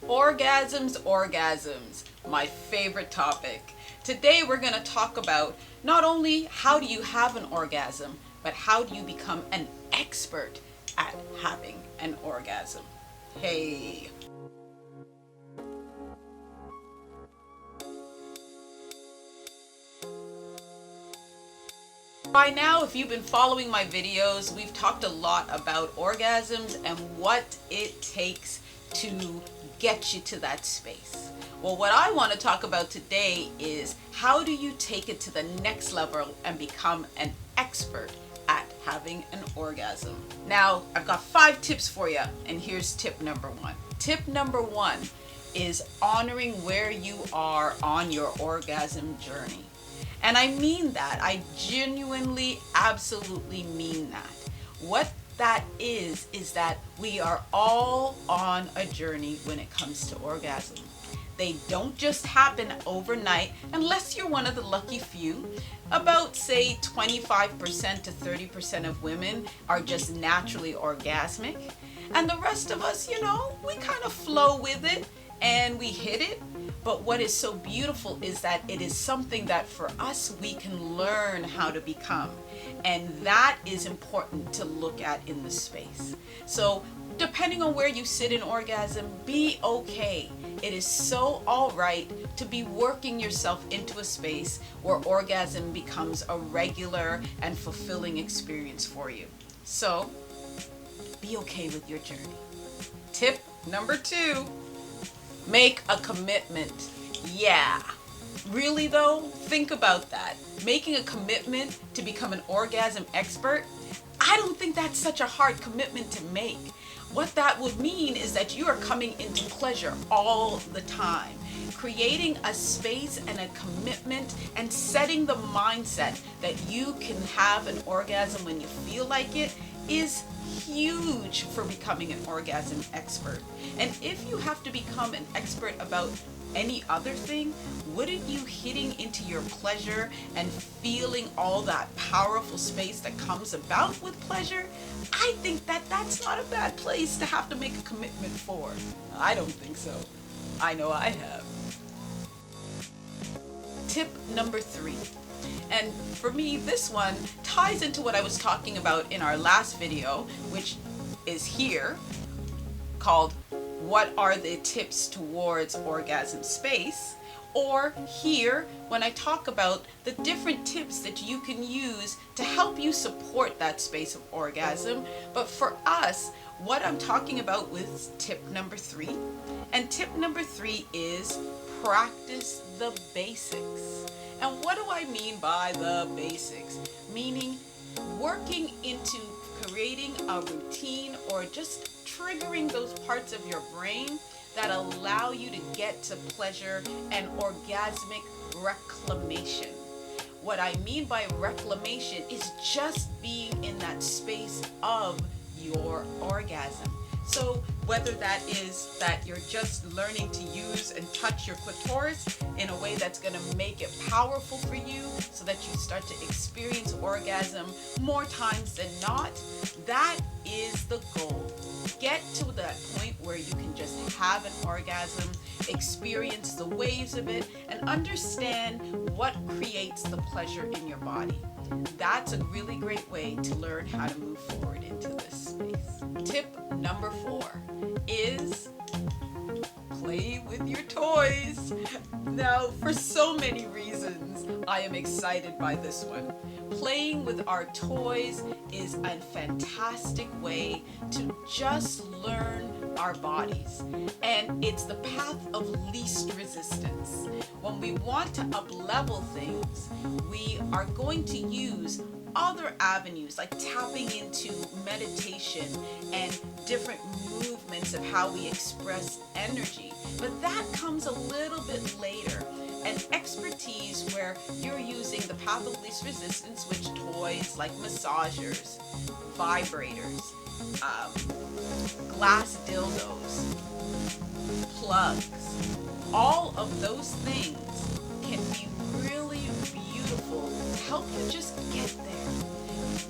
Orgasms, my favorite topic. Today we're going to talk about not only how do you have an orgasm, but how do you become an expert at having an orgasm. Hey. By now, if you've been following my videos, we've talked a lot about orgasms and what it takes to get you to that space. Well, what I want to talk about today is how do you take it to the next level and become an expert at having an orgasm. Now, I've got 5 tips for you, and here's tip number 1. Tip number 1 is honoring where you are on your orgasm journey. And I mean that. I genuinely, absolutely mean that. What that is that we are all on a journey when it comes to orgasm. They don't just happen overnight unless you're one of the lucky few. About, say, 25% to 30% of women are just naturally orgasmic. And the rest of us, we kind of flow with it and we hit it. But what is so beautiful is that it is something that for us, we can learn how to become. And that is important to look at in the space. So depending on where you sit in orgasm, be okay. It is so all right to be working yourself into a space where orgasm becomes a regular and fulfilling experience for you. So be okay with your journey. Tip number 2. Make a commitment. Yeah. Really though, think about that. Making a commitment to become an orgasm expert, I don't think that's such a hard commitment to make. What that would mean is that you are coming into pleasure all the time. Creating a space and a commitment and setting the mindset that you can have an orgasm when you feel like it is huge for becoming an orgasm expert. And if you have to become an expert about any other thing, wouldn't you hitting into your pleasure and feeling all that powerful space that comes about with pleasure? I think that that's not a bad place to have to make a commitment for. I don't think so. I know I have. Tip number 3. And for me, this one ties into what I was talking about in our last video, which is here, called What Are the Tips Towards Orgasm Space? Or here, when I talk about the different tips that you can use to help you support that space of orgasm. But for us, what I'm talking about was tip number 3. And tip number 3 is practice the basics. And what do I mean by the basics? Meaning working into creating a routine or just triggering those parts of your brain that allow you to get to pleasure and orgasmic reclamation. What I mean by reclamation is just being in that space of your orgasm. So whether that is that you're just learning to use and touch your clitoris in a way that's going to make it powerful for you so that you start to experience orgasm more times than not, that is the goal. Get to that point where you can just have an orgasm, experience the waves of it, and understand what creates the pleasure in your body. That's a really great way to learn how to move forward into this space. Tip number 4 is play with your toys. Now, for so many reasons, I am excited by this one. Playing with our toys is a fantastic way to just learn our bodies, and it's the path of least resistance. When we want to up-level things, we are going to use other avenues like tapping into meditation and different movements of how we express energy. But that comes a little bit later. And expertise where you're using the path of least resistance, which toys like massagers, vibrators, glass dildos, plugs, all of those things can be really beautiful to help you just get there.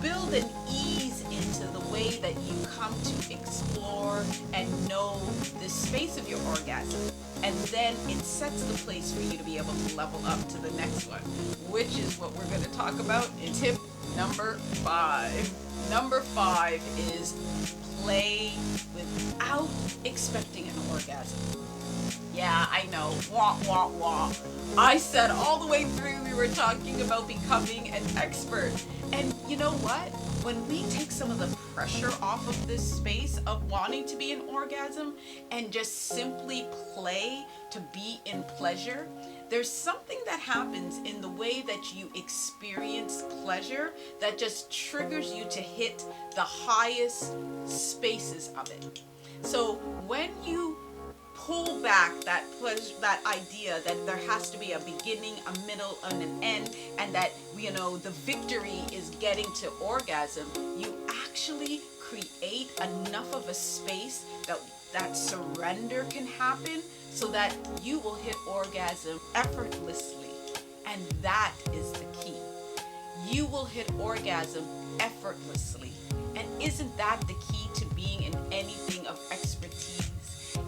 build an ease into the way that you come to explore and know the space of your orgasm. And then it sets the place for you to be able to level up to the next one, which is what we're going to talk about in tip number 5. Number 5 is play without expecting an orgasm. Yeah, I know. Wah, wah, wah. I said all the way through we were talking about becoming an expert. And you know what? When we take some of the pressure off of this space of wanting to be an orgasm and just simply play to be in pleasure, there's something that happens in the way that you experience pleasure that just triggers you to hit the highest spaces of it. So when you pull back that pleasure, that idea that there has to be a beginning, a middle, and an end, and that the victory is getting to orgasm, you actually create enough of a space that surrender can happen so that you will hit orgasm effortlessly. And that is the key. You will hit orgasm effortlessly. And isn't that the key to being in anything of expertise?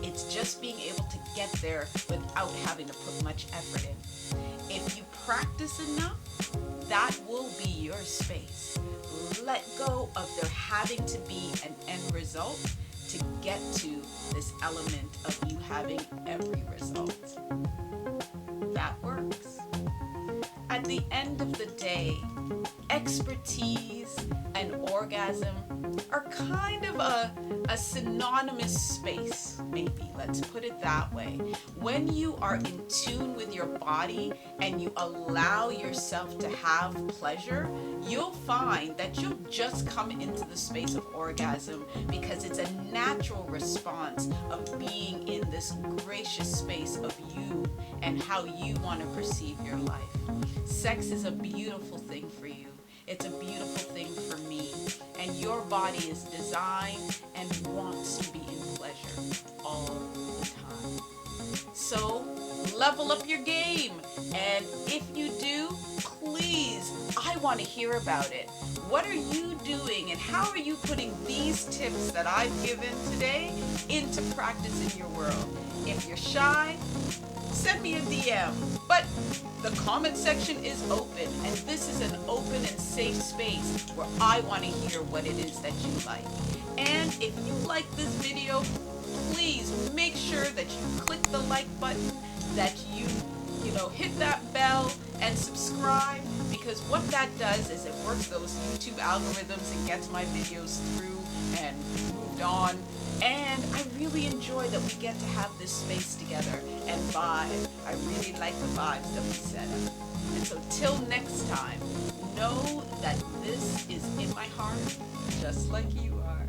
It's just being able to get there without having to put much effort in. If you practice enough, that will be your space. Let go of there having to be an end result to get to this element of you having every result. That works. At the end of the day, expertise and orgasm are kind of a synonymous space, maybe. Let's put it that way. When you are in tune with your body and you allow yourself to have pleasure, you'll find that you'll just come into the space of orgasm because it's a natural response of being in this gracious space of you and how you want to perceive your life. Sex is a beautiful thing for you. It's a beautiful thing for me. And your body is designed and wants to be in pleasure all the time. So level up your game. And if you do, please, I want to hear about it. What are you doing and how are you putting these tips that I've given today into practice in your world? If you're shy, send me a DM. But the comment section is open, and this is an open and safe space where I want to hear what it is that you like. And if you like this video, please make sure that you click the like button, that you hit that bell and subscribe, because what that does is it works those YouTube algorithms and gets my videos through and moved on. And I really enjoy that we get to have this space together and vibe. I really like the vibes that we set up. And so till next time, know that this is in my heart, just like you are.